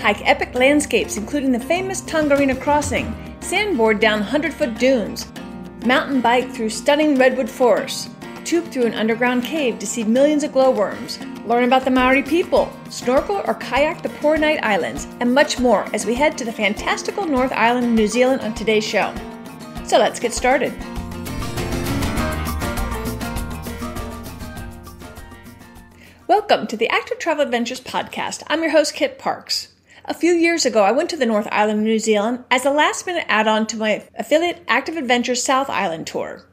hike epic landscapes including the famous Tongarino crossing, sandboard down 100-foot dunes, mountain bike through stunning redwood forests, tube through an underground cave to see millions of glowworms, learn about the Maori people, snorkel or kayak the Poor Night Islands, and much more as we head to the fantastical North Island, New Zealand on today's show. So let's get started. Welcome to the Active Travel Adventures podcast. I'm your host, Kit Parks. A few years ago, I went to the North Island of New Zealand as a last-minute add-on to my affiliate Active Adventures South Island tour.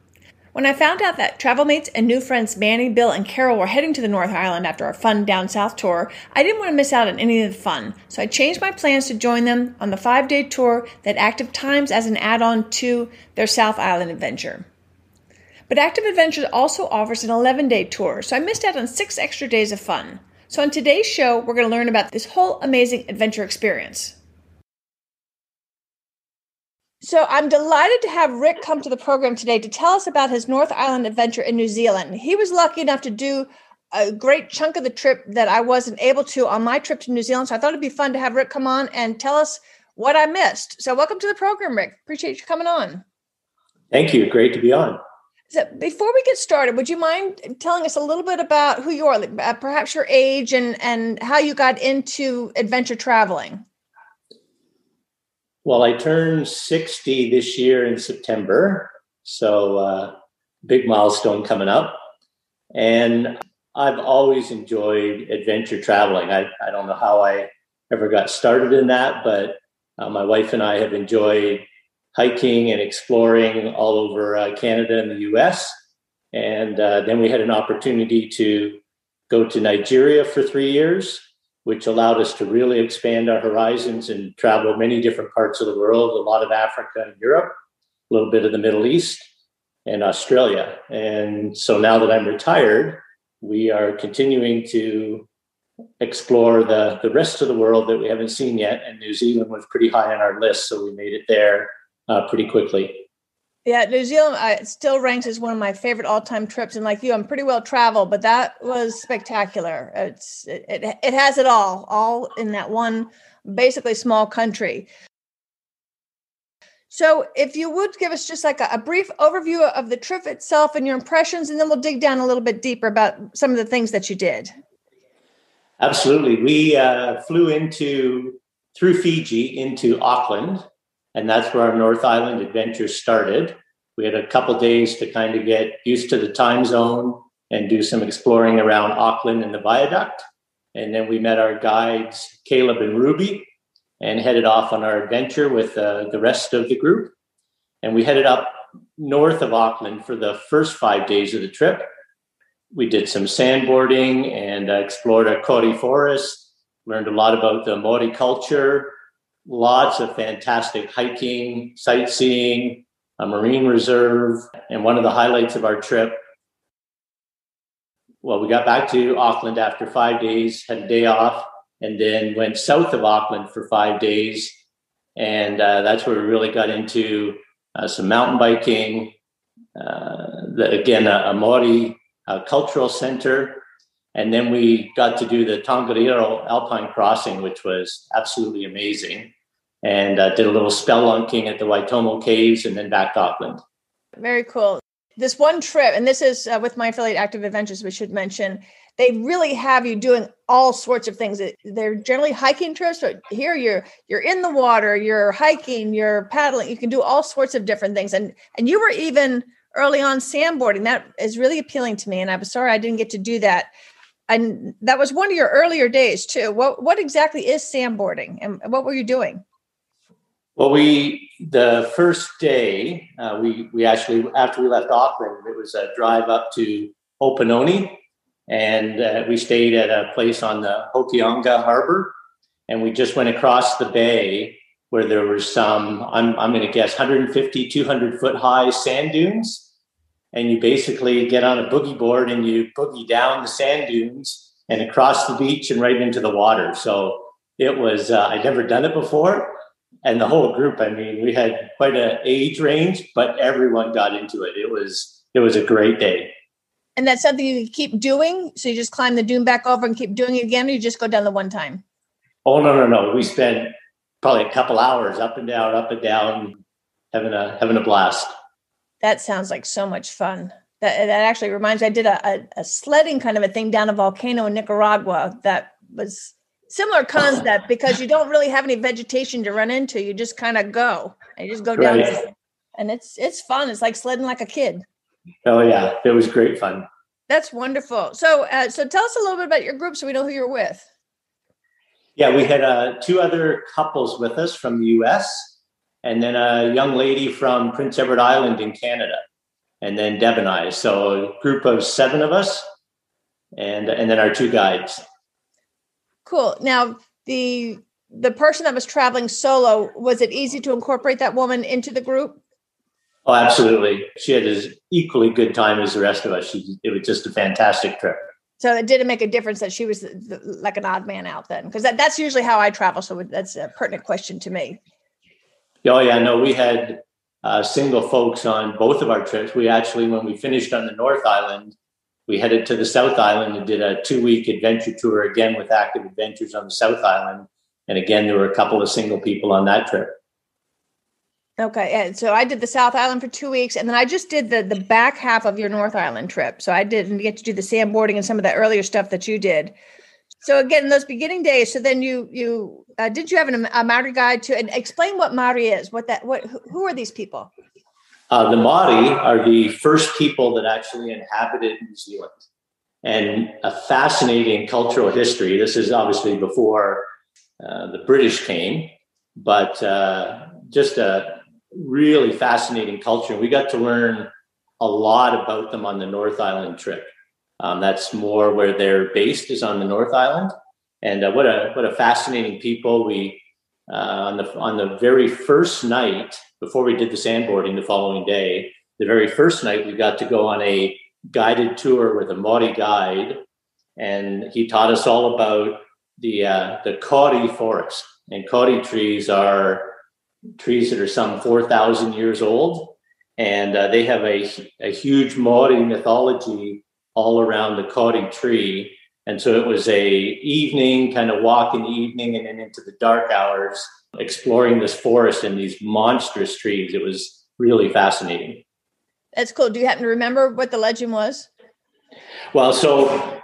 When I found out that travel mates and new friends Manny, Bill, and Carol were heading to the North Island after our fun down south tour, I didn't want to miss out on any of the fun, so I changed my plans to join them on the 5-day tour that Active times as an add-on to their South Island adventure. But Active Adventures also offers an 11-day tour, so I missed out on 6 extra days of fun. So on today's show, we're going to learn about this whole amazing adventure experience. So I'm delighted to have Rick come to the program today to tell us about his North Island adventure in New Zealand. He was lucky enough to do a great chunk of the trip that I wasn't able to on my trip to New Zealand, so I thought it'd be fun to have Rick come on and tell us what I missed. So welcome to the program, Rick. Appreciate you coming on. Thank you. Great to be on. So before we get started, would you mind telling us a little bit about who you are, perhaps your age and how you got into adventure traveling? Well, I turned 60 this year in September, so big milestone coming up. And I've always enjoyed adventure traveling. I don't know how I ever got started in that, but my wife and I have enjoyed hiking and exploring all over Canada and the US. And then we had an opportunity to go to Nigeria for 3 years, which allowed us to really expand our horizons and travel many different parts of the world, a lot of Africa and Europe, a little bit of the Middle East and Australia. And so now that I'm retired, we are continuing to explore the rest of the world that we haven't seen yet. And New Zealand was pretty high on our list, so we made it there pretty quickly. Yeah, New Zealand still ranks as one of my favorite all-time trips. And like you, I'm pretty well traveled, but that was spectacular. It has it all in that one basically small country. So if you would give us just like a brief overview of the trip itself and your impressions, and then we'll dig down a little bit deeper about some of the things that you did. Absolutely. We flew through Fiji into Auckland, and that's where our North Island adventure started. We had a couple days to kind of get used to the time zone and do some exploring around Auckland and the viaduct. And then we met our guides, Caleb and Ruby, and headed off on our adventure with the rest of the group. And we headed up north of Auckland for the first 5 days of the trip. We did some sandboarding and explored a Kauri forest, learned a lot about the Maori culture, lots of fantastic hiking, sightseeing, a marine reserve. And one of the highlights of our trip, well, we got back to Auckland after 5 days, had a day off, and then went south of Auckland for 5 days. And that's where we really got into some mountain biking, a Maori cultural center. And then we got to do the Tongariro Alpine crossing, which was absolutely amazing. And did a little spelunking at the Waitomo Caves and then back to Auckland. Very cool. This one trip, and this is with my affiliate Active Adventures, we should mention, they really have you doing all sorts of things. They're generally hiking trips, but here you're in the water, you're hiking, you're paddling. You can do all sorts of different things. And you were even early on sandboarding. That is really appealing to me. And I'm sorry I didn't get to do that. And that was one of your earlier days too. What exactly is sandboarding and what were you doing? Well, the first day, we actually, after we left Auckland, it was a drive up to Opanoni, and we stayed at a place on the Hokianga Harbor, and we just went across the bay where there were some, I'm going to guess, 150, 200 foot high sand dunes, and you basically get on a boogie board and you boogie down the sand dunes and across the beach and right into the water. So it was, I'd never done it before. And the whole group, I mean, we had quite an age range, but everyone got into it. It was a great day. And that's something you keep doing? So you just climb the dune back over and keep doing it again, or you just go down the one time? Oh, no. We spent probably a couple hours up and down, having a blast. That sounds like so much fun. That actually reminds me, I did a sledding kind of a thing down a volcano in Nicaragua that was similar concept because you don't really have any vegetation to run into. You just kind of go. And you just go down. Right. And it's fun. It's like sledding like a kid. Oh, yeah. It was great fun. That's wonderful. So tell us a little bit about your group so we know who you're with. Yeah, we had 2 other couples with us from the U.S., and then a young lady from Prince Edward Island in Canada, and then Deb and I. So a group of 7 of us, and then our 2 guides. Cool. Now, the person that was traveling solo, was it easy to incorporate that woman into the group? Oh, absolutely. She had as equally good time as the rest of us. It was just a fantastic trip. So it didn't make a difference that she was like an odd man out then, because that's usually how I travel. So that's a pertinent question to me. Oh, yeah. No, we had single folks on both of our trips. We actually, when we finished on the North Island, we headed to the South Island and did a 2-week adventure tour again with Active Adventures on the South Island. And again, there were a couple of single people on that trip. Okay. And so I did the South Island for 2 weeks, and then I just did the back half of your North Island trip. So I didn't get to do the sandboarding and some of the earlier stuff that you did. So again, those beginning days. So then you did you have a Maori guide too? And explain what Maori is. Who are these people? The Maori are the first people that actually inhabited New Zealand, and a fascinating cultural history. This is obviously before the British came, but just a really fascinating culture. We got to learn a lot about them on the North Island trip. That's more where they're based, is on the North Island. And what a fascinating people. We on the very first night, before we did the sandboarding the following day, the very first night we got to go on a guided tour with a Maori guide, and he taught us all about the kauri forest. And kauri trees are trees that are some 4,000 years old, and they have a huge Maori mythology all around the kauri tree. And so it was a evening kind of walk in the evening and then into the dark hours, exploring this forest and these monstrous trees. It was really fascinating. That's cool. Do you happen to remember what the legend was? Well, so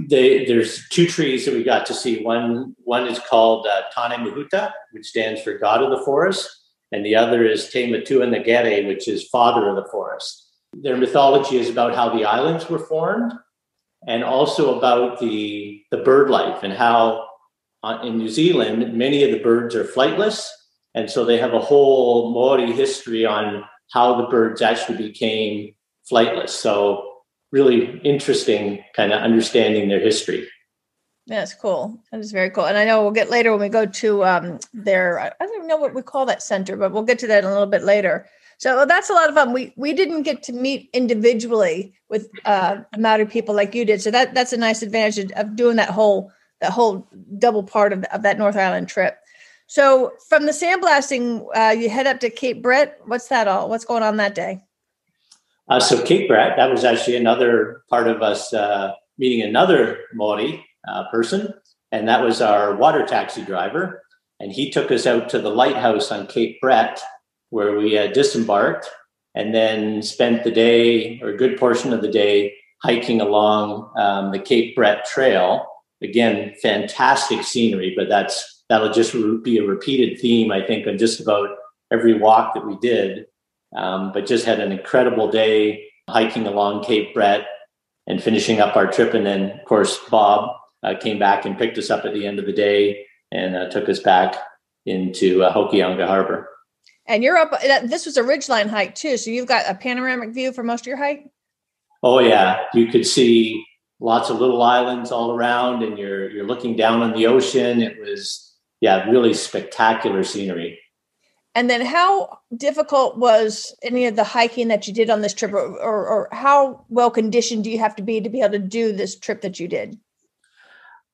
there's 2 trees that we got to see. One is called Tane Mahuta, which stands for God of the Forest, and the other is Te Matua Nagere, which is Father of the Forest. Their mythology is about how the islands were formed, and also about the bird life, and how in New Zealand, many of the birds are flightless. And so they have a whole Maori history on how the birds actually became flightless. So really interesting kind of understanding their history. That's cool. That is very cool. And I know we'll get later when we go to their, I don't even know what we call that center, but we'll get to that a little bit later. So that's a lot of fun. We didn't get to meet individually with Maori people like you did. So that's a nice advantage of doing that whole double part of that North Island trip. So from the sandblasting, you head up to Cape Brett. What's going on that day? So Cape Brett, that was actually another part of us meeting another Maori person, and that was our water taxi driver. And he took us out to the lighthouse on Cape Brett, where we disembarked and then spent the day, or a good portion of the day, hiking along the Cape Brett Trail. Again, fantastic scenery, but that'll just be a repeated theme, I think, on just about every walk that we did. But just had an incredible day hiking along Cape Brett and finishing up our trip. And then, of course, Bob came back and picked us up at the end of the day and took us back into Hokianga Harbor. And you're up, this was a ridgeline hike too. So you've got a panoramic view for most of your hike? Oh yeah. You could see lots of little islands all around, and you're looking down on the ocean. It was, really spectacular scenery. And then how difficult was any of the hiking that you did on this trip, or how well conditioned do you have to be able to do this trip that you did?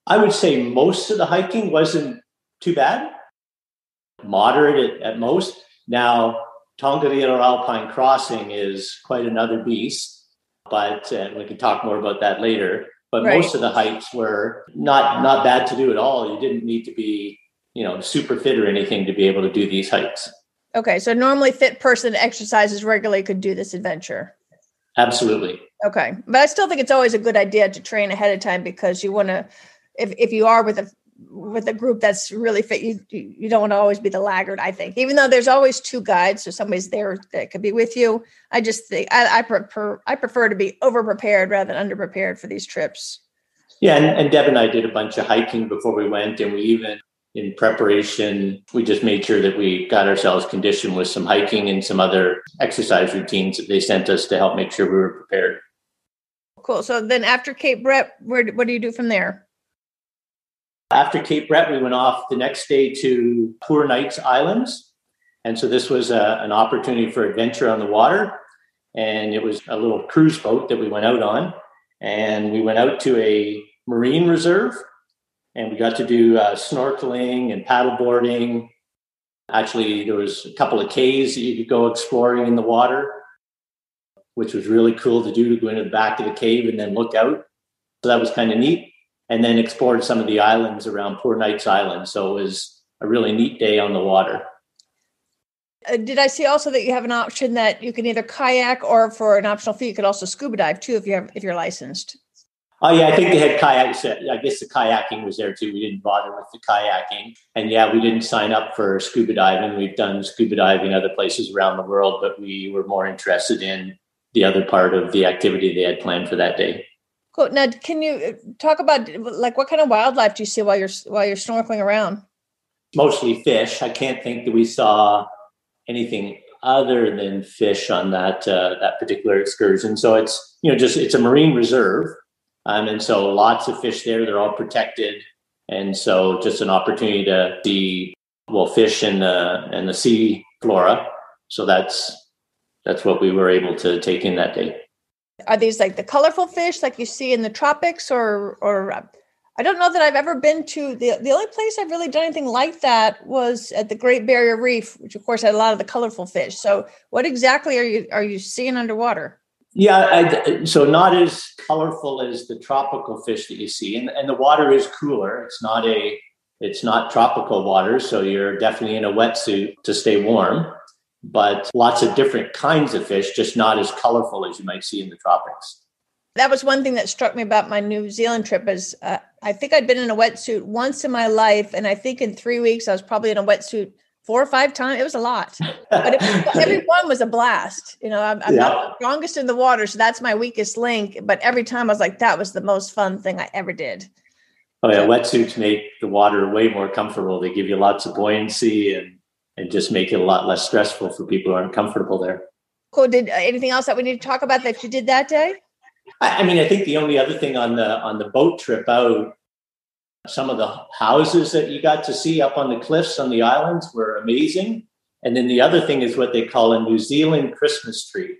I would say most of the hiking wasn't too bad, moderate at most. Now, Tongariro Alpine crossing is quite another beast, but we can talk more about that later. But Right. most of the hikes were not bad to do at all. You didn't need to be, super fit or anything to be able to do these hikes. Okay. So normally fit person that exercises regularly could do this adventure. Absolutely. Okay. But I still think it's always a good idea to train ahead of time because you want to, if you are with a group that's really fit, you don't want to always be the laggard, I think, even though there's always two guides. So somebody's there that could be with you. I just think I prefer to be over prepared rather than under prepared for these trips. Yeah. And Deb and I did a bunch of hiking before we went. And we even, in preparation, we just made sure that we got ourselves conditioned with some hiking and some other exercise routines that they sent us to help make sure we were prepared. Cool. So then after Cape Brett, what do you do from there? After Cape Brett, we went off the next day to Poor Knights Islands. And so this was an opportunity for adventure on the water. And it was a little cruise boat that we went out on. And we went out to a marine reserve. And we got to do snorkeling and paddleboarding. Actually, there was a couple of caves that you could go exploring in the water, which was really cool to do, to go into the back of the cave and then look out. So that was kind of neat. And then explored some of the islands around Poor Knights Island. So it was a really neat day on the water. Did I see also that you have an option that you can either kayak or for an optional fee, you could also scuba dive too if you're licensed? Oh, yeah, I think they had kayaks. I guess the kayaking was there too. We didn't bother with the kayaking. And yeah, we didn't sign up for scuba diving. We've done scuba diving other places around the world, but we were more interested in the other part of the activity they had planned for that day. Cool. Now, can you talk about like what kind of wildlife do you see while you're snorkeling around? Mostly fish. I can't think that we saw anything other than fish on that particular excursion. So it's it's a marine reserve. And so lots of fish there. They're all protected. And so just an opportunity to see, fish and the sea flora. So that's what we were able to take in that day. Are these like the colorful fish like you see in the tropics or I don't know that I've ever been to the only place I've really done anything like that was at the Great Barrier Reef, which of course had a lot of the colorful fish. So what exactly are you seeing underwater? Yeah, so not as colorful as the tropical fish that you see, and the water is cooler. It's not tropical water, so you're definitely in a wetsuit to stay warm. But lots of different kinds of fish, just not as colorful as you might see in the tropics. That was one thing that struck me about my New Zealand trip is I think I'd been in a wetsuit once in my life, and I think in 3 weeks I was probably in a wetsuit 4 or 5 times. It was a lot, but every one was a blast. I'm not the strongest in the water, so that's my weakest link. But every time I was like, that was the most fun thing I ever did. Oh yeah, wetsuits make the water way more comfortable. They give you lots of buoyancy and just make it a lot less stressful for people who aren't comfortable there. Cool. Did anything else that we need to talk about that you did that day? I mean, I think the only other thing on the boat trip out, some of the houses that you got to see up on the cliffs on the islands were amazing. And then the other thing is what they call a New Zealand Christmas tree,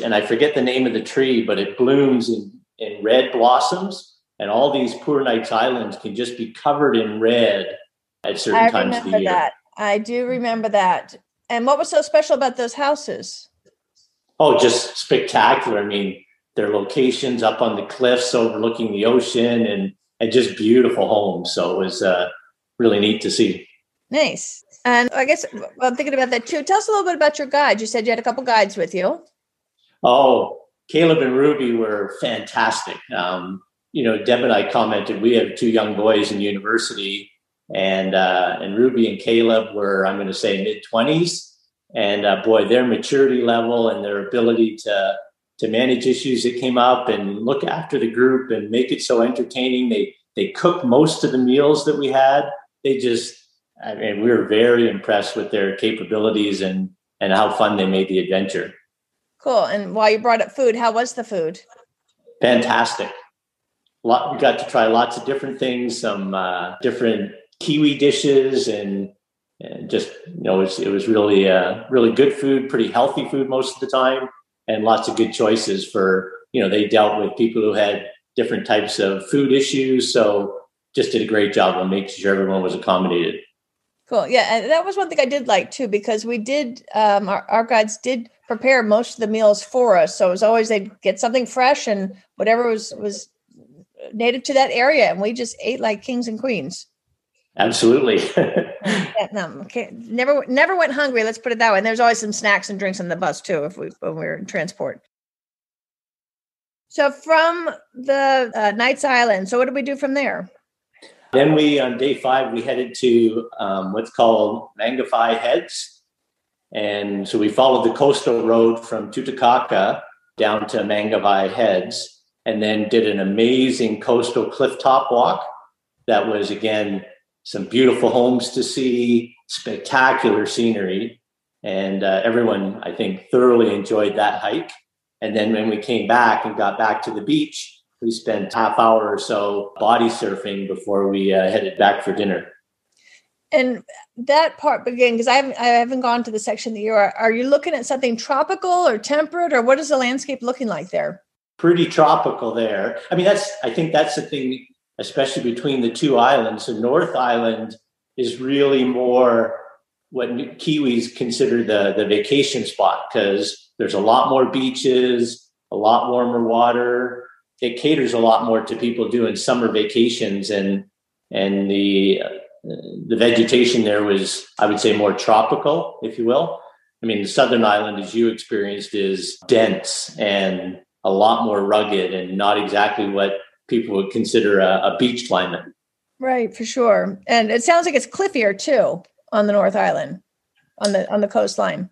and I forget the name of the tree, but it blooms in red blossoms. And all these Poor Knights Islands can just be covered in red at certain times of the year. That. I do remember that. And what was so special about those houses? Oh, just spectacular. I mean, their locations up on the cliffs overlooking the ocean and just beautiful homes. So it was really neat to see. Nice. And I guess I'm thinking about that too. Tell us a little bit about your guide. You said you had a couple guides with you. Oh, Caleb and Ruby were fantastic. Deb and I commented, we have 2 young boys in university, and Ruby and Caleb were, I'm going to say, mid-20s. And boy, their maturity level and their ability to manage issues that came up and look after the group and make it so entertaining. They cooked most of the meals that we had. We were very impressed with their capabilities and how fun they made the adventure. Cool. And while you brought up food, how was the food? Fantastic. We got to try lots of different things, some different Kiwi dishes, and just, it was really, really good food, pretty healthy food most of the time. And lots of good choices for, they dealt with people who had different types of food issues. So just did a great job of making sure everyone was accommodated. Cool. Yeah. And that was one thing I did like too, because we did, our guides did prepare most of the meals for us. So it was always, they'd get something fresh and whatever was native to that area, and we just ate like kings and queens. Absolutely. Never went hungry. Let's put it that way. And there's always some snacks and drinks on the bus too, when we were in transport. So from the Knights Island, so what did we do from there? Then on day 5, we headed to what's called Mangawhai Heads. And so we followed the coastal road from Tutukaka down to Mangawhai Heads, and then did an amazing coastal clifftop walk. That was, again, some beautiful homes to see, spectacular scenery. And everyone, I think, thoroughly enjoyed that hike. And then when we came back and got back to the beach, we spent half hour or so body surfing before we headed back for dinner. And that part, again, because I haven't gone to the section that you are you looking at something tropical or temperate, or what is the landscape looking like there? Pretty tropical there. I mean, I think that's the thing, especially between the two islands. The North Island is really more what Kiwis consider the vacation spot, because there's a lot more beaches, a lot warmer water. It caters a lot more to people doing summer vacations, and the vegetation there was, I would say, more tropical, if you will. I mean, the Southern Island, as you experienced, is dense and a lot more rugged and not exactly what people would consider a beach climate. Right, for sure. And it sounds like it's cliffier too on the North Island, on the coastline.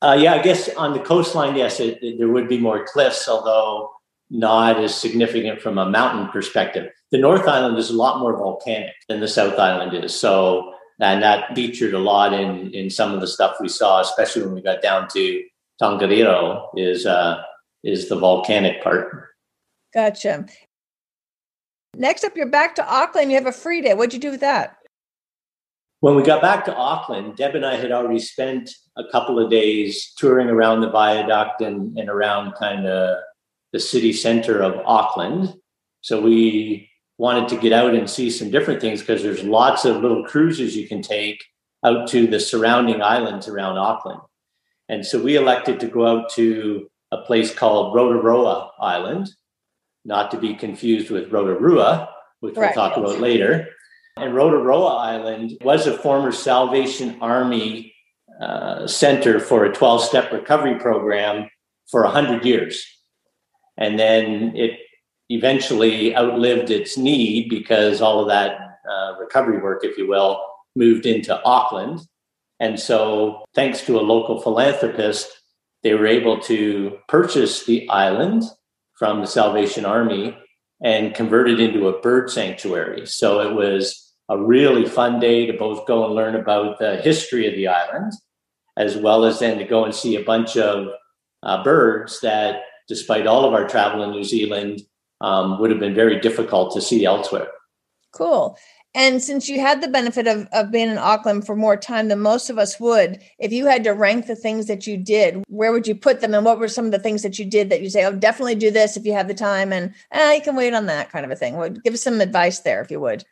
Yeah, I guess on the coastline, yes, there would be more cliffs, although not as significant from a mountain perspective. The North Island is a lot more volcanic than the South Island is. So, and that featured a lot in some of the stuff we saw, especially when we got down to Tongariro, is the volcanic part. Gotcha. Next up, you're back to Auckland. You have a free day. What'd you do with that? When we got back to Auckland, Deb and I had already spent a couple of days touring around the viaduct and around kind of the city center of Auckland. So we wanted to get out and see some different things, because there's lots of little cruises you can take out to the surrounding islands around Auckland. And so we elected to go out to a place called Rotoroa Island, not to be confused with Rotorua, which we'll talk about later. And Rotoroa Island was a former Salvation Army center for a 12-step recovery program for 100 years. And then it eventually outlived its need, because all of that recovery work, if you will, moved into Auckland. And so thanks to a local philanthropist, they were able to purchase the island from the Salvation Army and convert it into a bird sanctuary. So it was a really fun day to both go and learn about the history of the island, as well as then to go and see a bunch of birds that, despite all of our travel in New Zealand, would have been very difficult to see elsewhere. Cool. And since you had the benefit of being in Auckland for more time than most of us would, if you had to rank the things that you did, where would you put them? And what were some of the things that you did that you say, oh, definitely do this if you have the time, and you can wait on that kind of a thing? Well, give us some advice there, if you would.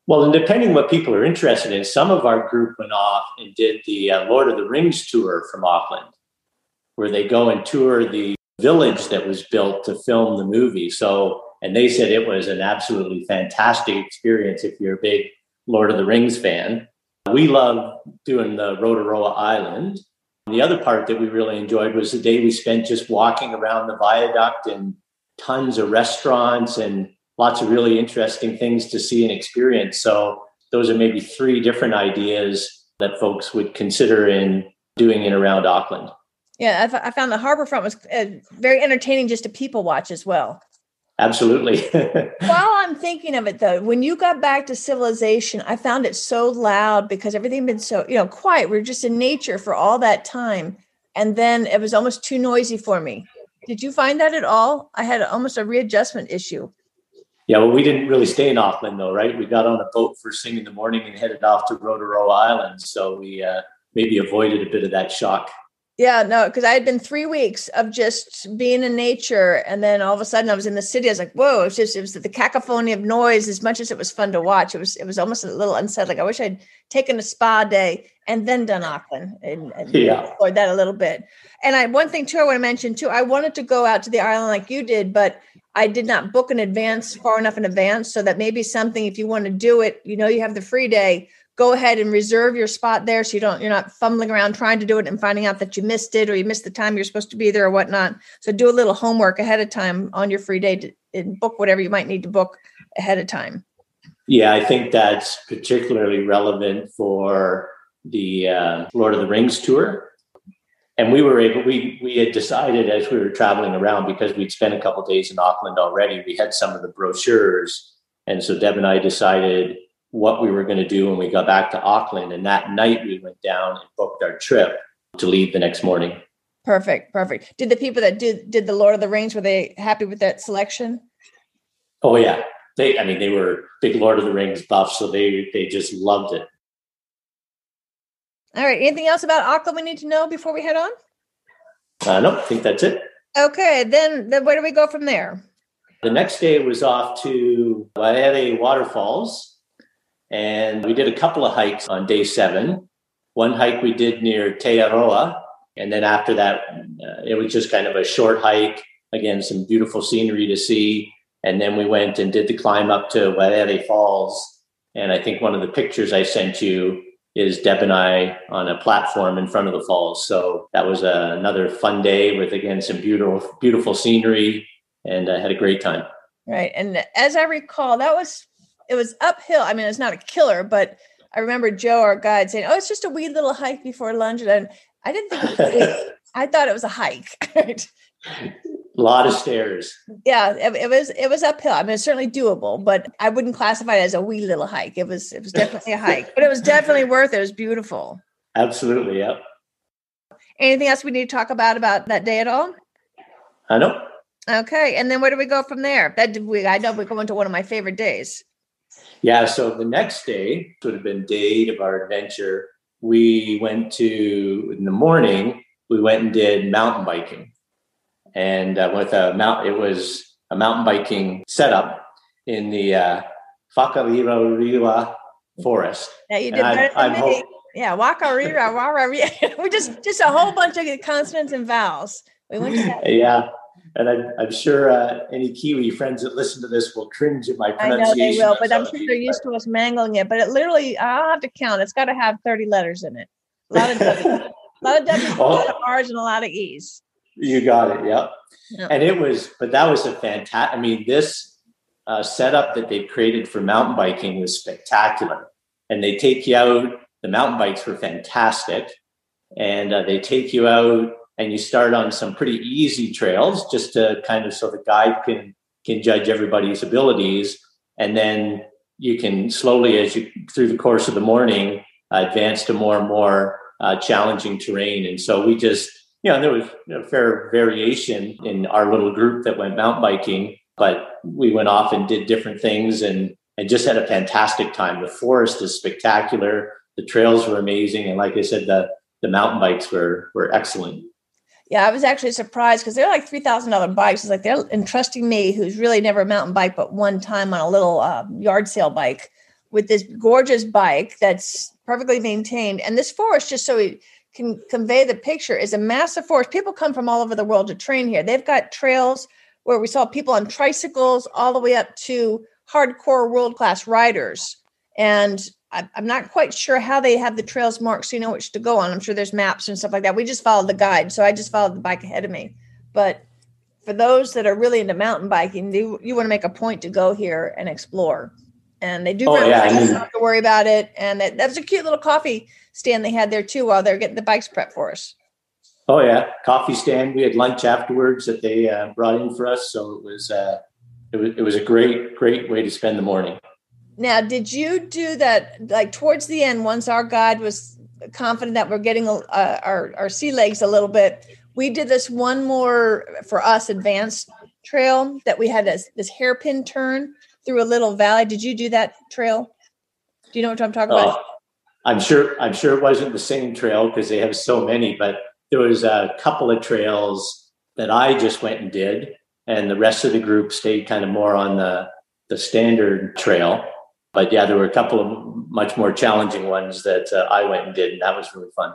Well, and depending what people are interested in, some of our group went off and did the Lord of the Rings tour from Auckland, where they go and tour the village that was built to film the movie. So, and they said it was an absolutely fantastic experience if you're a big Lord of the Rings fan. We love doing the Rotoroa Island. The other part that we really enjoyed was the day we spent just walking around the viaduct, and tons of restaurants and lots of really interesting things to see and experience. So those are maybe 3 different ideas that folks would consider in doing in around Auckland. Yeah, I found the Harbourfront was very entertaining just to people watch as well. Absolutely. While I'm thinking of it, though, when you got back to civilization, I found it so loud because everything had been so, quiet. We were just in nature for all that time. And then it was almost too noisy for me. Did you find that at all? I had almost a readjustment issue. Yeah, well, we didn't really stay in Auckland, though, right? We got on a boat first thing in the morning and headed off to Rotoroa Island. So we maybe avoided a bit of that shock. Yeah, no, because I had been 3 weeks of just being in nature. And then all of a sudden I was in the city. I was like, whoa, it was the cacophony of noise. As much as it was fun to watch, it was almost a little unsettling. I wish I'd taken a spa day and then done Auckland and explored that a little bit. And one thing too, I want to mention too, I wanted to go out to the island like you did, but I did not book in advance, far enough in advance, so that maybe something, if you want to do it, you have the free day, go ahead and reserve your spot there. So you're not fumbling around trying to do it and finding out that you missed it or you missed the time you're supposed to be there or whatnot. So do a little homework ahead of time on your free day and book whatever you might need to book ahead of time. Yeah, I think that's particularly relevant for the Lord of the Rings tour. And we had decided as we were traveling around, because we'd spent a couple of days in Auckland already, we had some of the brochures. And so Deb and I decided what we were going to do when we got back to Auckland. And that night we went down and booked our trip to leave the next morning. Perfect. Did the people that did the Lord of the Rings, were they happy with that selection? Oh, yeah. They were big Lord of the Rings buffs, so they just loved it. All right. Anything else about Auckland we need to know before we head on? No, I think that's it. Okay. Then where do we go from there? The next day was off to Waitomo Waterfalls, and we did a couple of hikes on day 7. One hike we did near Rotoroa, and then after that, it was just kind of a short hike. Again, some beautiful scenery to see. And then we went and did the climb up to Waitomo Falls. And I think one of the pictures I sent you is Deb and I on a platform in front of the falls. So that was another fun day with, again, some beautiful scenery, and I had a great time. Right. And as I recall, it was uphill. I mean, it's not a killer, but I remember Joe, our guide, saying, it's just a wee little hike before lunch. And I didn't think it was I thought it was a hike. Right? A lot of stairs. Yeah, it was uphill. I mean, it's certainly doable, but I wouldn't classify it as a wee little hike. It was definitely a hike, but it was definitely worth it. It was beautiful. Absolutely, yeah. Anything else we need to talk about that day at all? No. Okay, and then where do we go from there? I know we're going to one of my favorite days. Yeah, so the next day would have been day of our adventure. We went in the morning, we went and did mountain biking. And it was a mountain biking setup in the Whakariro forest. Yeah, you did better than me. Yeah, Wakarira. We just a whole bunch of consonants and vowels. We went to that. Yeah, and I'm sure any Kiwi friends that listen to this will cringe at my pronunciation. I know they will, but I'm sure they're used to us mangling it. But it literally, I'll have to count. It's got to have 30 letters in it. A lot of W's, a lot of R's, and a lot of E's. You got it. Yep. Yeah. And that was a fantastic, this setup that they created for mountain biking was spectacular. And they take you out, the mountain bikes were fantastic. And they take you out and you start on some pretty easy trails just to kind of, so the guide can judge everybody's abilities. And then you can slowly, through the course of the morning, advance to more and more challenging terrain. And so we just, there was a fair variation in our little group that went mountain biking, but we went off and did different things and just had a fantastic time. The forest is spectacular. The trails were amazing. And like I said, the mountain bikes were excellent. Yeah, I was actually surprised because they're like $3,000 bikes. It's like they're entrusting me, who's really never mountain bike, but one time on a little yard sale bike, with this gorgeous bike that's perfectly maintained. And this forest, just so we can convey the picture, is a massive forest. People come from all over the world to train here. They've got trails where we saw people on tricycles all the way up to hardcore world-class riders. And I'm not quite sure how they have the trails marked so you know which to go on. I'm sure there's maps and stuff like that. We just followed the guide. So I just followed the bike ahead of me. But for those that are really into mountain biking, you want to make a point to go here and explore. And they do don't have to worry about it. And that was a cute little coffee stand they had there too while they're getting the bikes prepped for us. Oh yeah, coffee stand. We had lunch afterwards that they brought in for us. So it was a great way to spend the morning. Now, did you do that like towards the end, once our guide was confident that we're getting our sea legs a little bit? We did this one more for us advanced trail that we had this hairpin turn through a little valley. Did you do that trail? Do you know what I'm talking about? I'm sure it wasn't the same trail because they have so many, but there was a couple of trails that I just went and did, and the rest of the group stayed kind of more on the standard trail. But yeah, there were a couple of much more challenging ones that I went and did, and that was really fun.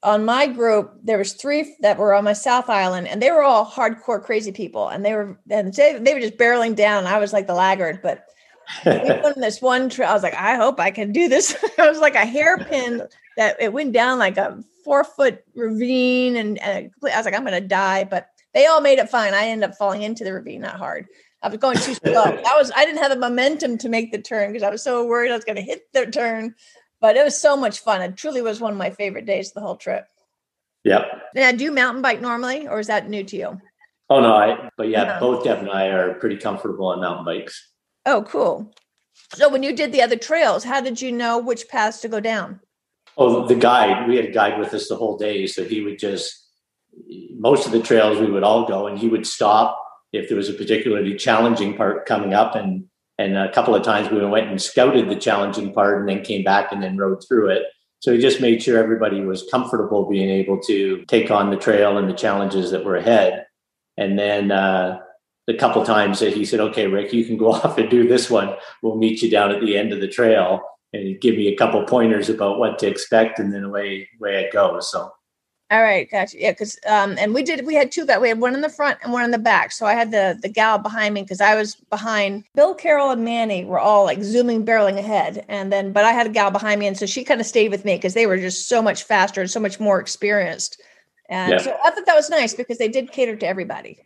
on my group, there was 3 that were on my South Island, and they were all hardcore crazy people. And they were just barreling down. I was like the laggard, but we went on this one trail. I was like, I hope I can do this. It was like a hairpin that it went down like a 4-foot ravine. And I was like, I'm going to die, but they all made it fine. I ended up falling into the ravine, not hard. I was going too slow. I didn't have the momentum to make the turn because I was so worried I was going to hit the turn. But it was so much fun. It truly was one of my favorite days of the whole trip. Yep. Now, do you mountain bike normally, or is that new to you? Oh, no. Both Deb and I are pretty comfortable on mountain bikes. Oh, cool. So when you did the other trails, how did you know which paths to go down? Oh, we had a guide with us the whole day. So he would most of the trails we would all go, and he would stop if there was a particularly challenging part coming up. And a couple of times we went and scouted the challenging part and then came back and then rode through it. So he just made sure everybody was comfortable being able to take on the trail and the challenges that were ahead. And then the couple of times that he said, okay, Rick, you can go off and do this one. We'll meet you down at the end of the trail. And he'd give me a couple pointers about what to expect, and then away it goes. So. All right, gotcha. Yeah, because and we had 2 guys. We had one in the front and one in the back. So I had the gal behind me because I was behind. Bill, Carol, and Manny were all like barreling ahead, but I had a gal behind me, and so she kind of stayed with me because they were just so much faster and so much more experienced. And so I thought that was nice because they did cater to everybody,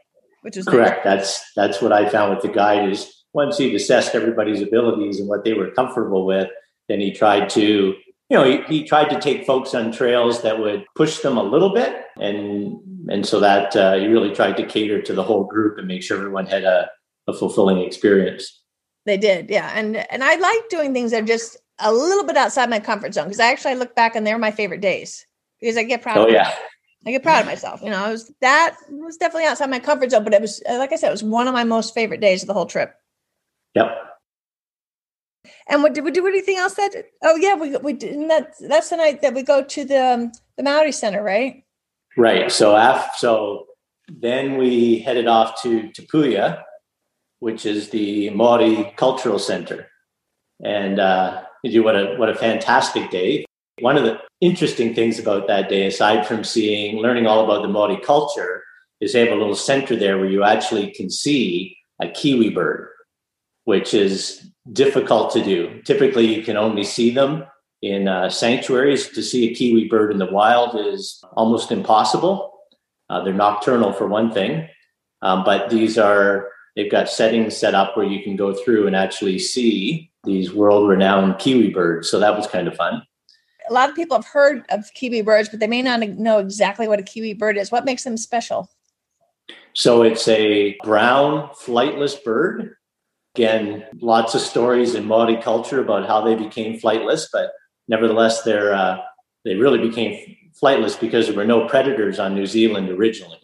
which was correct. Nice. That's what I found with the guide is once he'd assessed everybody's abilities and what they were comfortable with, then he tried to. He tried to take folks on trails that would push them a little bit. And so that he really tried to cater to the whole group and make sure everyone had a fulfilling experience. They did. Yeah. And I like doing things that are just a little bit outside my comfort zone because I look back and they're my favorite days because I get proud of myself. I get proud of myself. That was definitely outside my comfort zone, but it was, like I said, it was one of my most favorite days of the whole trip. Yep. And did we do anything else we did? And that's the night that we go to the Maori Center, right? Right. So then we headed off to Tapuia, which is the Maori Cultural Center. And what a fantastic day. One of the interesting things about that day, aside from learning all about the Maori culture, is they have a little center there where you actually can see a Kiwi bird, which is difficult to do. Typically, you can only see them in sanctuaries. To see a Kiwi bird in the wild is almost impossible. They're nocturnal for one thing, but they've got settings set up where you can go through and actually see these world-renowned Kiwi birds. So that was kind of fun. A lot of people have heard of Kiwi birds, but they may not know exactly what a Kiwi bird is. What makes them special? So it's a brown flightless bird. Again, lots of stories in Maori culture about how they became flightless, but nevertheless, they really became flightless because there were no predators on New Zealand originally,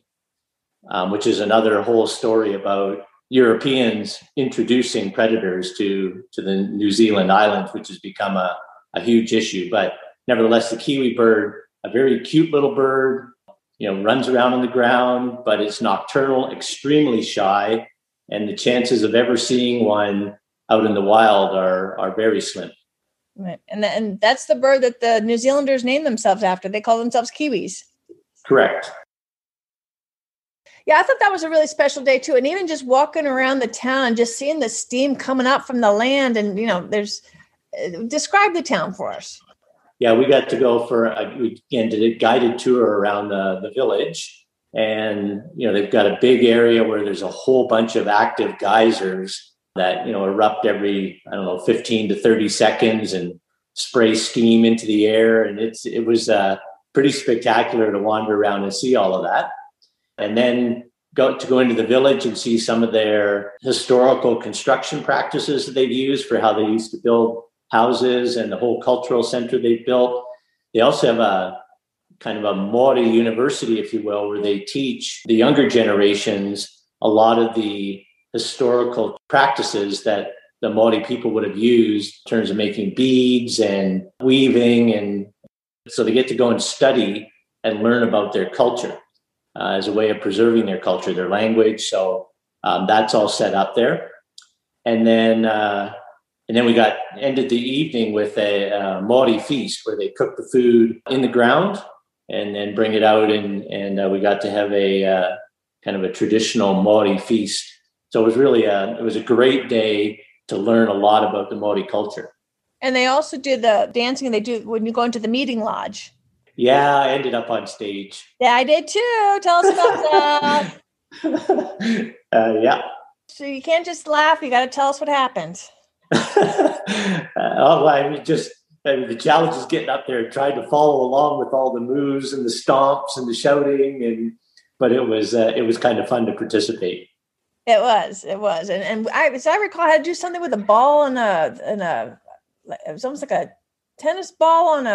which is another whole story about Europeans introducing predators to the New Zealand islands, which has become a huge issue. But nevertheless, the Kiwi bird, a very cute little bird, runs around on the ground, but it's nocturnal, extremely shy. And the chances of ever seeing one out in the wild are very slim. Right. And that's the bird that the New Zealanders named themselves after. They call themselves Kiwis. Correct. Yeah, I thought that was a really special day too. And even just walking around the town and just seeing the steam coming up from the land and, describe the town for us. Yeah, we got to go we did a guided tour around the village. And, they've got a big area where there's a whole bunch of active geysers that, erupt every, 15 to 30 seconds and spray steam into the air. And it was pretty spectacular to wander around and see all of that. And then go into the village and see some of their historical construction practices that they've used for how they used to build houses and the whole cultural center they've built. They also have a kind of a Maori university, if you will, where they teach the younger generations a lot of the historical practices that the Maori people would have used in terms of making beads and weaving. And so they get to go and study and learn about their culture as a way of preserving their culture, their language. So that's all set up there. And then we ended the evening with a Maori Feast where they cook the food in the ground. and then bring it out. And we got to have a kind of a traditional Maori feast. So it was really it was a great day to learn a lot about the Maori culture. And they also do the dancing they do when you go into the meeting lodge. Yeah, I ended up on stage. Yeah, I did too. Tell us about that. Yeah. So you can't just laugh. You got to tell us what happened. The challenge is getting up there and trying to follow along with all the moves and the stomps and the shouting, but it was kind of fun to participate. It was, and as I recall, I had to do something with a ball and it was almost like a tennis ball on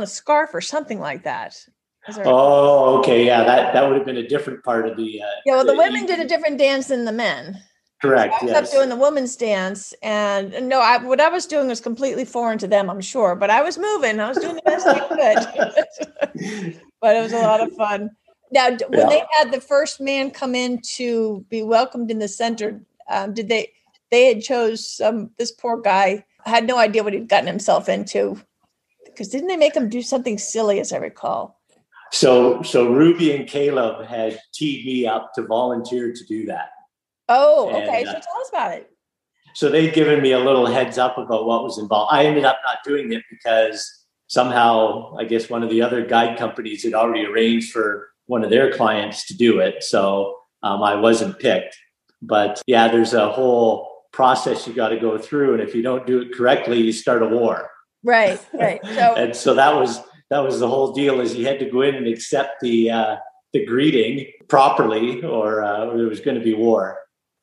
a scarf or something like that. Oh, okay, yeah, that would have been a different part of the. The women did a different dance than the men. Correct. So I was up doing the women's dance, and what I was doing was completely foreign to them, I'm sure. But I was moving. I was doing the best I could. But it was a lot of fun. Now, when they had the first man come in to be welcomed in the center, did they had chose this poor guy had no idea what he'd gotten himself into, because didn't they make him do something silly, as I recall? So Ruby and Caleb had teed me up to volunteer to do that. Oh, okay. So tell us about it. So they'd given me a little heads up about what was involved. I ended up not doing it because somehow, I guess one of the other guide companies had already arranged for one of their clients to do it. So I wasn't picked. But yeah, there's a whole process you got to go through. And if you don't do it correctly, you start a war. Right. And so that was the whole deal, is you had to go in and accept the greeting properly, or there was going to be war.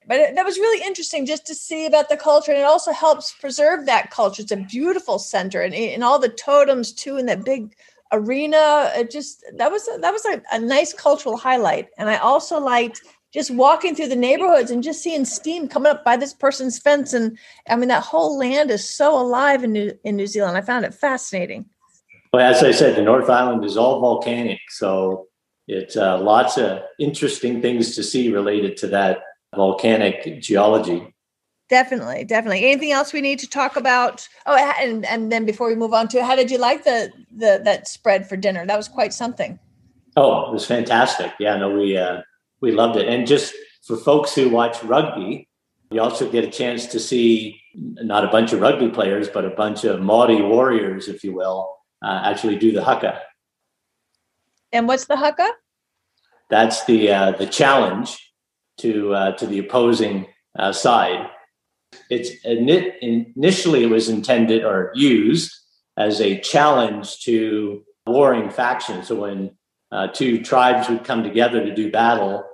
But that was really interesting just to see about the culture. And it also helps preserve that culture. It's a beautiful center, and all the totems too, in that big arena. That was a nice cultural highlight. And I also liked just walking through the neighborhoods and just seeing steam coming up by this person's fence. And I mean, that whole land is so alive in New Zealand. I found it fascinating. Well, as I said, the North Island is all volcanic. So it's lots of interesting things to see related to that volcanic geology. Definitely. Anything else we need to talk about? Oh, and then before we move on to, how did you like that spread for dinner? That was quite something. Oh, it was fantastic. Yeah, no, we loved it. And just for folks who watch rugby, you also get a chance to see not a bunch of rugby players, but a bunch of Maori warriors, if you will, actually do the haka. And what's the haka? That's the challenge to the opposing side. Initially it was intended or used as a challenge to warring factions. So when two tribes would come together to do battle,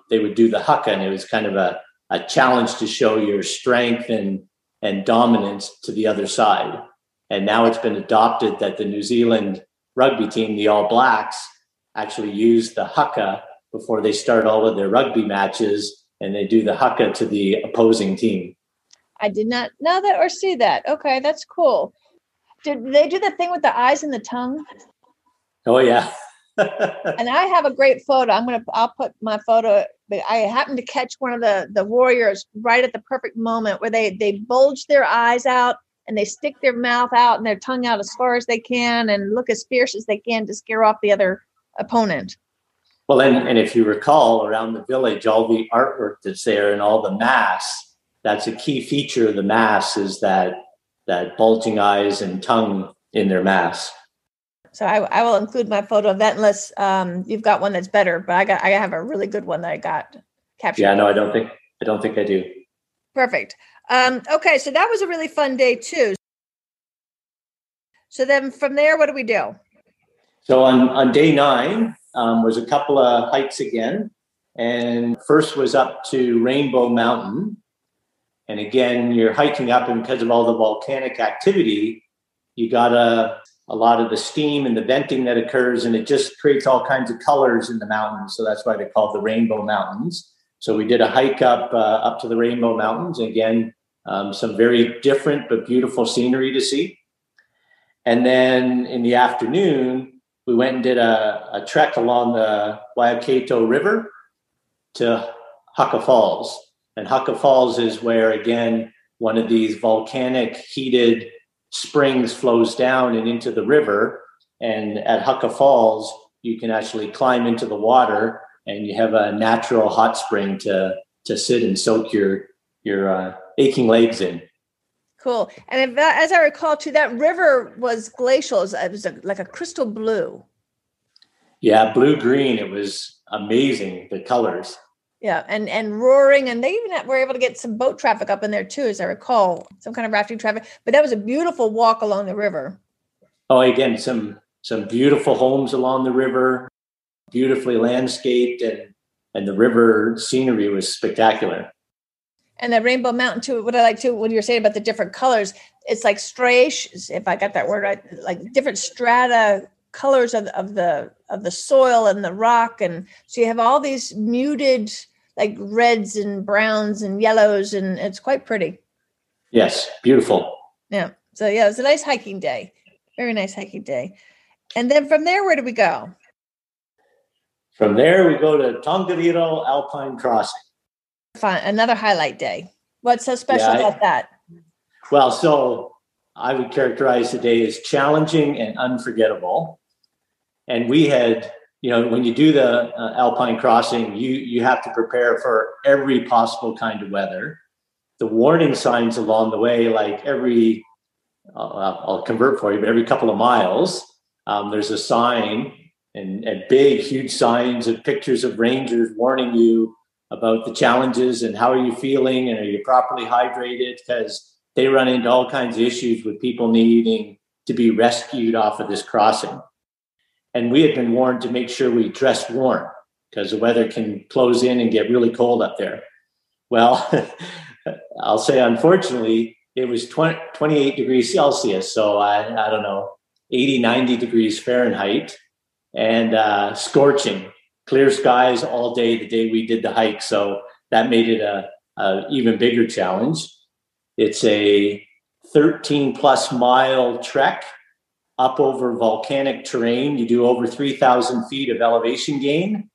they would do the haka, and it was kind of a challenge to show your strength and dominance to the other side. And now it's been adopted that the New Zealand rugby team, the All Blacks, actually use the haka before they start all of their rugby matches, and they do the haka to the opposing team. I did not know that or see that. Okay, that's cool. Did they do the thing with the eyes and the tongue? Oh, yeah. And I have a great photo. I'll put my photo. But I happened to catch one of the warriors right at the perfect moment where they bulge their eyes out and they stick their mouth out and their tongue out as far as they can and look as fierce as they can to scare off the other opponent. Well, and if you recall, around the village, all the artwork that's there and all the masks, that's a key feature of the masks, is that bulging eyes and tongue in their masks. So I will include my photo of that, unless you've got one that's better. But I have a really good one that I got captured. Yeah, no, I don't think I do. Perfect. Okay, so that was a really fun day too. So then from there, what do we do? So on day 9 was a couple of hikes again, and first was up to Rainbow Mountain. And again, you're hiking up, and because of all the volcanic activity, you got a lot of the steam and the venting that occurs, and it just creates all kinds of colors in the mountains. So that's why they're called the Rainbow Mountains. So we did a hike up to the Rainbow Mountains. Again, some very different but beautiful scenery to see. And then in the afternoon, we went and did a trek along the Waikato River to Haka Falls. And Haka Falls is where, again, one of these volcanic heated springs flows down and into the river. And at Hucka Falls, you can actually climb into the water, and you have a natural hot spring to sit and soak your aching legs in. Cool. And as I recall, too, that river was glacial. It was like a crystal blue. Yeah, blue-green. It was amazing, the colors. Yeah, and roaring. And they even were able to get some boat traffic up in there, too, as I recall, some kind of rafting traffic. But that was a beautiful walk along the river. Oh, again, some beautiful homes along the river, beautifully landscaped, and the river scenery was spectacular. And the Rainbow Mountain, too, what I like, too, when you were saying about the different colors, it's like striations, if I got that word right, like different strata colors of the soil and the rock. And so you have all these muted, like reds and browns and yellows, and it's quite pretty. Yes, beautiful. Yeah. So, yeah, it was a nice hiking day. Very nice hiking day. And then from there, where do we go? From there, we go to Tongariro Alpine Crossing. Fine. Another highlight day. What's so special about that? Well, so I would characterize the day as challenging and unforgettable. And we had, when you do the Alpine Crossing, you have to prepare for every possible kind of weather. The warning signs along the way, like I'll convert for you, but every couple of miles, there's a sign and big, huge signs and pictures of rangers warning you about the challenges and how are you feeling and are you properly hydrated, because they run into all kinds of issues with people needing to be rescued off of this crossing. And we had been warned to make sure we dress warm because the weather can close in and get really cold up there. Well, I'll say, unfortunately, it was 28 degrees Celsius. So I don't know, 80, 90 degrees Fahrenheit, and scorching. Clear skies all day the day we did the hike. So that made it a even bigger challenge. It's a 13 plus mile trek up over volcanic terrain. You do over 3,000 feet of elevation gain.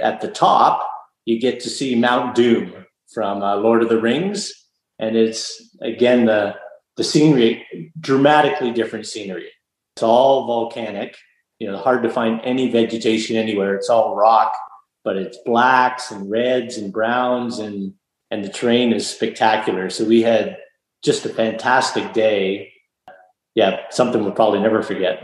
At the top, you get to see Mount Doom from Lord of the Rings. And it's, again, the scenery, dramatically different scenery. It's all volcanic. Hard to find any vegetation anywhere. It's all rock, but it's blacks and reds and browns, and the terrain is spectacular. So we had just a fantastic day. Yeah, something we'll probably never forget.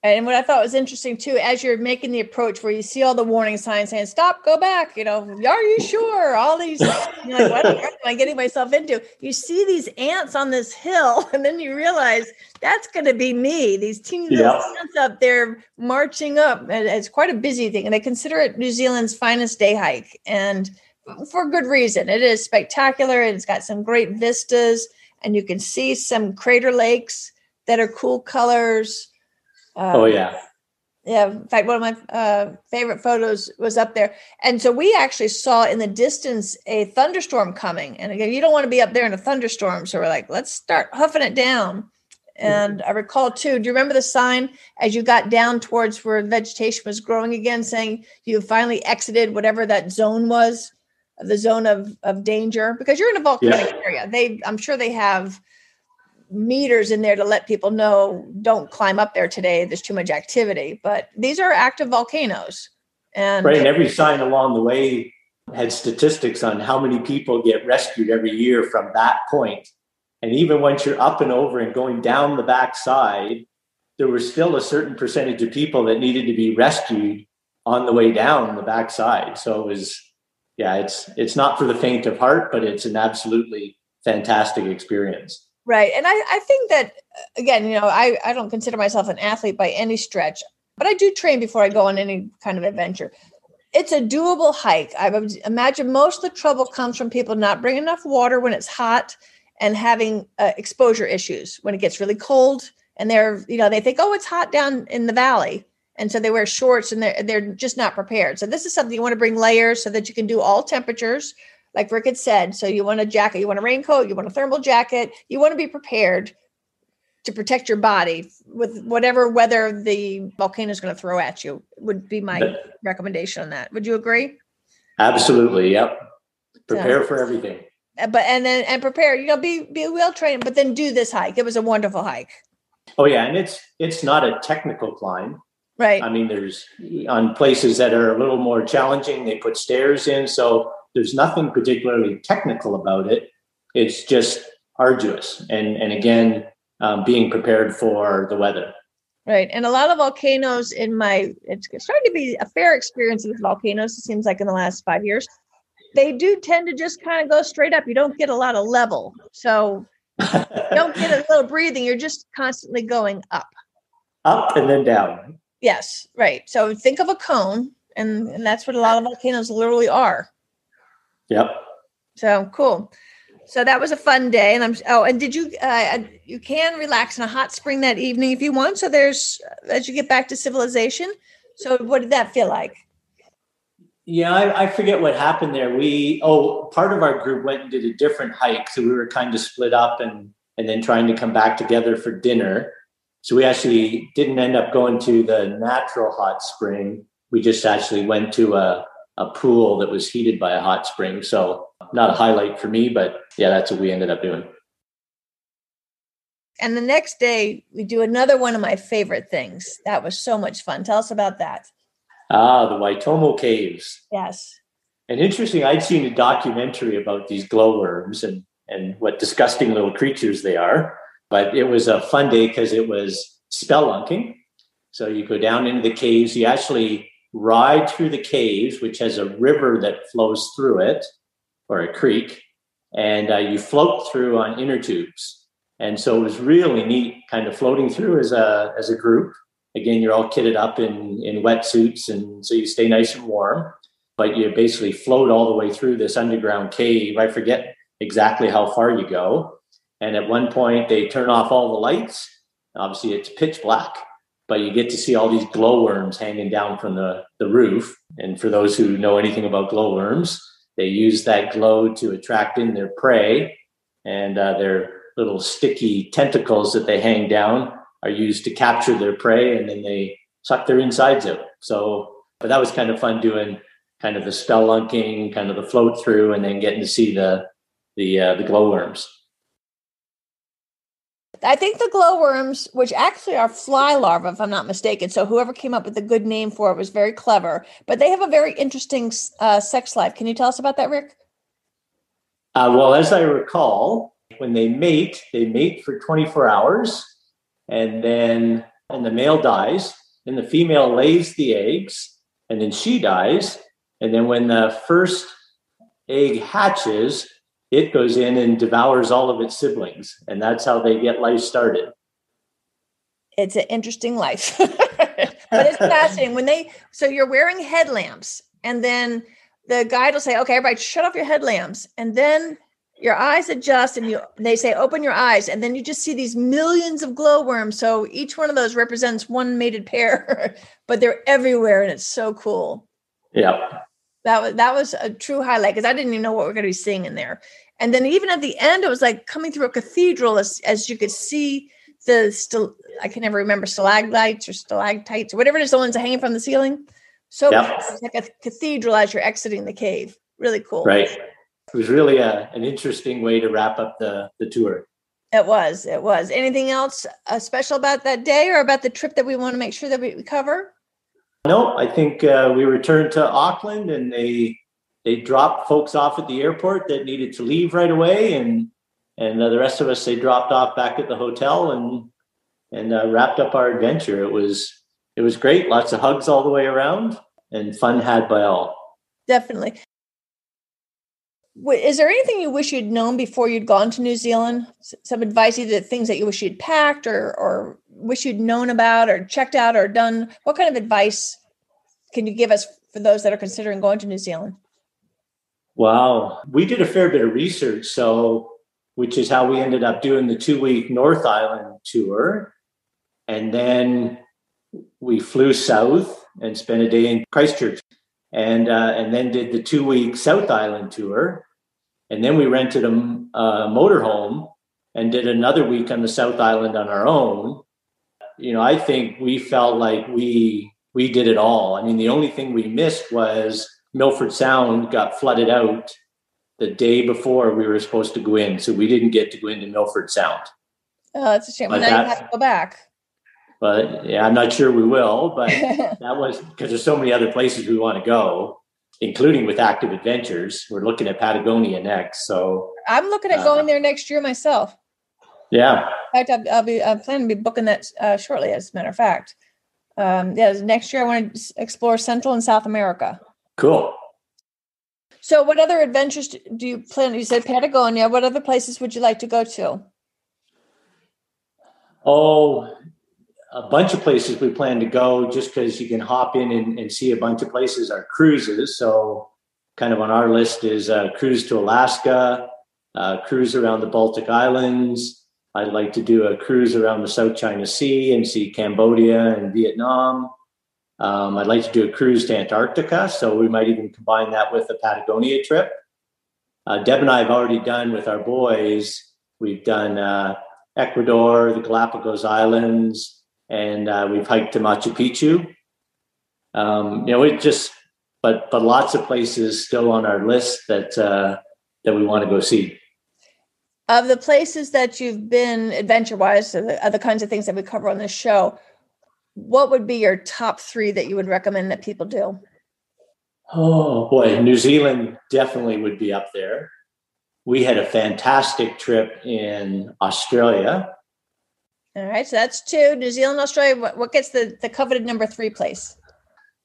And what I thought was interesting too, as you're making the approach where you see all the warning signs saying, stop, go back, are you sure? All these, like, what am I getting myself into? You see these ants on this hill, and then you realize that's going to be me. These teeny little ants up there marching up. And it's quite a busy thing. And they consider it New Zealand's finest day hike. And for good reason. It is spectacular. And it's got some great vistas, and you can see some crater lakes that are cool colors. Yeah. In fact, one of my favorite photos was up there. And so we actually saw in the distance a thunderstorm coming. And again, you don't want to be up there in a thunderstorm. So we're like, let's start huffing it down. And I recall too, do you remember the sign as you got down towards where vegetation was growing again, saying you finally exited whatever that zone was, the zone of danger? Because you're in a volcanic area. I'm sure they have meters in there to let people know, don't climb up there today. There's too much activity. But these are active volcanoes. And every sign along the way had statistics on how many people get rescued every year from that point. And even once you're up and over and going down the backside, there was still a certain percentage of people that needed to be rescued on the way down the backside. So it was, it's not for the faint of heart, but it's an absolutely fantastic experience. Right. And I think that, again, I don't consider myself an athlete by any stretch, but I do train before I go on any kind of adventure. It's a doable hike. I would imagine most of the trouble comes from people not bringing enough water when it's hot and having exposure issues when it gets really cold. And they think, oh, it's hot down in the valley. And so they wear shorts and they're just not prepared. So this is something you want to bring layers so that you can do all temperatures. Like Rick had said, so you want a jacket, you want a raincoat, you want a thermal jacket, you want to be prepared to protect your body with whatever weather the volcano is going to throw at you, would be my recommendation on that. Would you agree? Absolutely. Yep. Prepare for everything. But prepare, be well trained, but then do this hike. It was a wonderful hike. Oh yeah, and it's not a technical climb. Right. I mean, there's on places that are a little more challenging, they put stairs in. So there's nothing particularly technical about it. It's just arduous. And again, being prepared for the weather. Right. And a lot of volcanoes it's starting to be a fair experience with volcanoes, it seems like in the last 5 years. They do tend to just kind of go straight up. You don't get a lot of level. So you don't get a little breathing. You're just constantly going up. Up and then down. Yes. Right. So think of a cone, and that's what a lot of volcanoes literally are. Yep. So cool. So that was a fun day. And did you, you can relax in a hot spring that evening if you want. So as you get back to civilization. So what did that feel like? Yeah, I forget what happened there. Part of our group went and did a different hike. So we were kind of split up and then trying to come back together for dinner. So we actually didn't end up going to the natural hot spring. We just actually went to a pool that was heated by a hot spring. So not a highlight for me, but yeah, that's what we ended up doing. And the next day we do another one of my favorite things. That was so much fun. Tell us about that. The Waitomo Caves. Yes. And interesting, I'd seen a documentary about these glowworms and what disgusting little creatures they are. But it was a fun day because it was spelunking. So you go down into the caves. You actually ride through the caves, which has a river that flows through it, or a creek. And you float through on inner tubes. And so it was really neat kind of floating through as a group. Again, you're all kitted up in wetsuits, and so you stay nice and warm. But you basically float all the way through this underground cave. I forget exactly how far you go. And at one point, they turn off all the lights. Obviously, it's pitch black, but you get to see all these glowworms hanging down from the roof. And for those who know anything about glowworms, they use that glow to attract in their prey. And their little sticky tentacles that they hang down are used to capture their prey, and then they suck their insides out. But that was kind of fun doing kind of the spelunking, kind of the float through, and then getting to see the glowworms. I think the glowworms, which actually are fly larvae, if I'm not mistaken. So whoever came up with a good name for it was very clever. But they have a very interesting sex life. Can you tell us about that, Rick? Well, as I recall, when they mate for 24 hours. And the male dies, and the female lays the eggs, and then she dies. And then when the first egg hatches, it goes in and devours all of its siblings. And that's how they get life started. It's an interesting life, but it's fascinating. So you're wearing headlamps, and then the guide will say, okay, everybody shut off your headlamps. And then your eyes adjust, and they say, open your eyes. And then you just see these millions of glowworms. So each one of those represents one mated pair, but they're everywhere. And it's so cool. Yeah. That was a true highlight, because I didn't even know what we're going to be seeing in there. And then even at the end, it was like coming through a cathedral as you could see I can never remember, stalagmites or stalactites or whatever it is, the ones hanging from the ceiling. So it's like a cathedral as you're exiting the cave. Really cool. Right. It was really an interesting way to wrap up the tour. It was. Anything else special about that day or about the trip that we want to make sure that we cover? No, I think we returned to Auckland, and they dropped folks off at the airport that needed to leave right away. And the rest of us, they dropped off back at the hotel and wrapped up our adventure. It was great. Lots of hugs all the way around, and fun had by all. Definitely. Is there anything you wish you'd known before you'd gone to New Zealand? Some advice, either things that you wish you'd packed or wish you'd known about or checked out or done? What kind of advice can you give us for those that are considering going to New Zealand? Wow. We did a fair bit of research, which is how we ended up doing the 2-week North Island tour. And then we flew south and spent a day in Christchurch, and then did the 2-week South Island tour. And then we rented a motorhome and did another week on the South Island on our own. I think we felt like we did it all. I mean, the only thing we missed was Milford Sound got flooded out the day before we were supposed to go in. So we didn't get to go into Milford Sound. Oh, it's a shame. But Well, now you have to go back. But yeah, I'm not sure we will. But that was because there's so many other places we want to go, including with active adventures. We're looking at Patagonia next. So I'm looking at going there next year myself. Yeah. In fact, I'm planning to be booking that shortly, as a matter of fact. Next year I want to explore Central and South America. Cool. So what other adventures do you plan? You said Patagonia. What other places would you like to go to? Oh, a bunch of places we plan to go just because you can hop in and see a bunch of places are cruises. So kind of on our list is a cruise to Alaska, cruise around the Baltic Islands. I'd like to do a cruise around the South China Sea and see Cambodia and Vietnam. I'd like to do a cruise to Antarctica, so we might even combine that with a Patagonia trip. Deb and I have already done with our boys. We've done Ecuador, the Galapagos Islands, and we've hiked to Machu Picchu. But lots of places still on our list that we want to go see. Of the places that you've been adventure-wise, so the other kinds of things that we cover on this show, what would be your top 3 that you would recommend that people do? Oh boy, New Zealand definitely would be up there. We had a fantastic trip in Australia. All right, so that's 2. New Zealand, Australia. What gets the coveted number 3 place?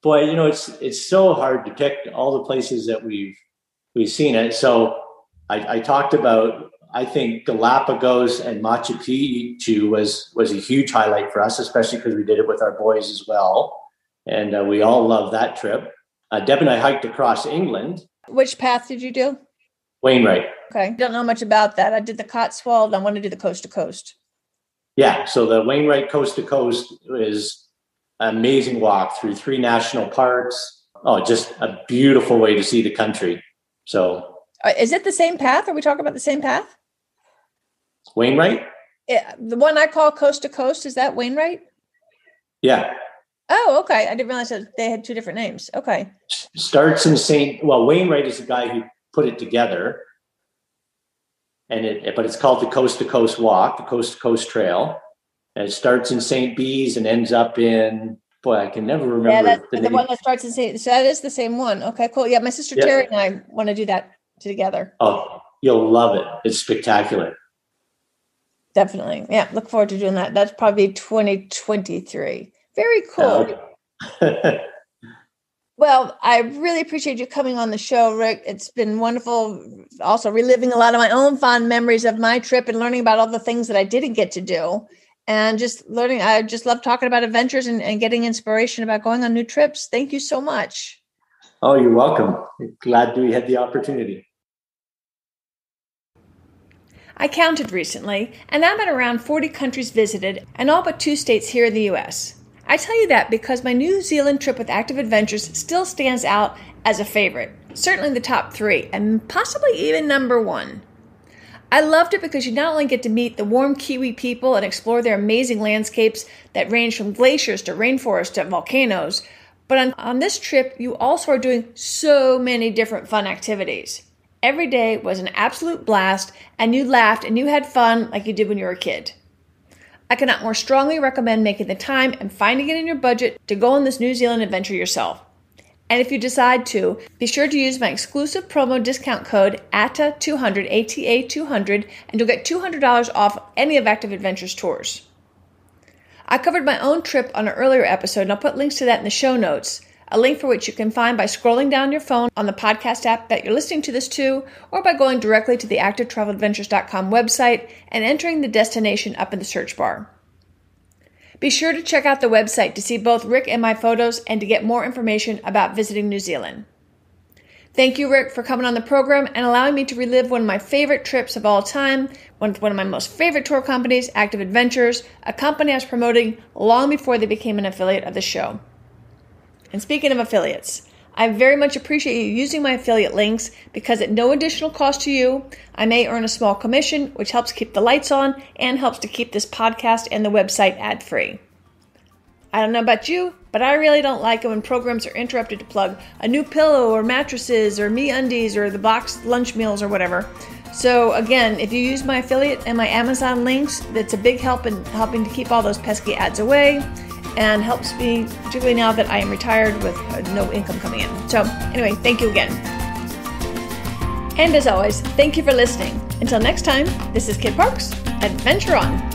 Boy, it's so hard to pick all the places that we've seen it. So I talked about, I think Galapagos and Machu Picchu was a huge highlight for us, especially because we did it with our boys as well. And we all love that trip. Deb and I hiked across England. Which path did you do? Wainwright. Okay. Don't know much about that. I did the Cotswold. I want to do the coast to coast. Yeah. So the Wainwright coast to coast is an amazing walk through 3 national parks. Oh, just a beautiful way to see the country. So is it the same path? Are we talking about the same path? Wainwright? Yeah, the one I call coast to coast, is that Wainwright? Yeah. Oh, okay. I didn't realize that they had 2 different names. Okay. Starts in Wainwright is the guy who put it together. But it's called the Coast to Coast Walk, the Coast to Coast Trail. And it starts in St. Bees and ends up in, I can never remember. Yeah, that's the one that starts in St. So that is the same one. Okay, cool. Yeah, my sister Terry and I want to do that together. Oh, you'll love it. It's spectacular. Definitely. Yeah, look forward to doing that. That's probably 2023. Very cool. Well, I really appreciate you coming on the show, Rick. It's been wonderful. Also reliving a lot of my own fond memories of my trip and learning about all the things that I didn't get to do. And just learning, I just love talking about adventures and getting inspiration about going on new trips. Thank you so much. Oh, you're welcome. Glad we had the opportunity. I counted recently, and I'm at around 40 countries visited and all but 2 states here in the U.S. I tell you that because my New Zealand trip with Active Adventures still stands out as a favorite, certainly in the top 3, and possibly even number 1. I loved it because you not only get to meet the warm Kiwi people and explore their amazing landscapes that range from glaciers to rainforests to volcanoes, but on this trip, you also are doing so many different fun activities. Every day was an absolute blast, and you laughed and you had fun like you did when you were a kid. I cannot more strongly recommend making the time and finding it in your budget to go on this New Zealand adventure yourself. And if you decide to, be sure to use my exclusive promo discount code ATA200, ATA200, and you'll get $200 off any of Active Adventures tours. I covered my own trip on an earlier episode, and I'll put links to that in the show notes, a link for which you can find by scrolling down your phone on the podcast app that you're listening to this to, or by going directly to the activetraveladventures.com website and entering the destination up in the search bar. Be sure to check out the website to see both Rick and my photos and to get more information about visiting New Zealand. Thank you, Rick, for coming on the program and allowing me to relive one of my favorite trips of all time, one of my most favorite tour companies, Active Adventures, a company I was promoting long before they became an affiliate of the show. And speaking of affiliates, I very much appreciate you using my affiliate links because at no additional cost to you, I may earn a small commission, which helps keep the lights on and helps to keep this podcast and the website ad-free. I don't know about you, but I really don't like it when programs are interrupted to plug a new pillow or mattresses or MeUndies or the boxed lunch meals or whatever. So again, if you use my affiliate and my Amazon links, that's a big help in helping to keep all those pesky ads away and helps me, particularly now that I am retired with no income coming in. So anyway, thank you again. And as always, thank you for listening. Until next time, this is Kit Parks. Adventure on!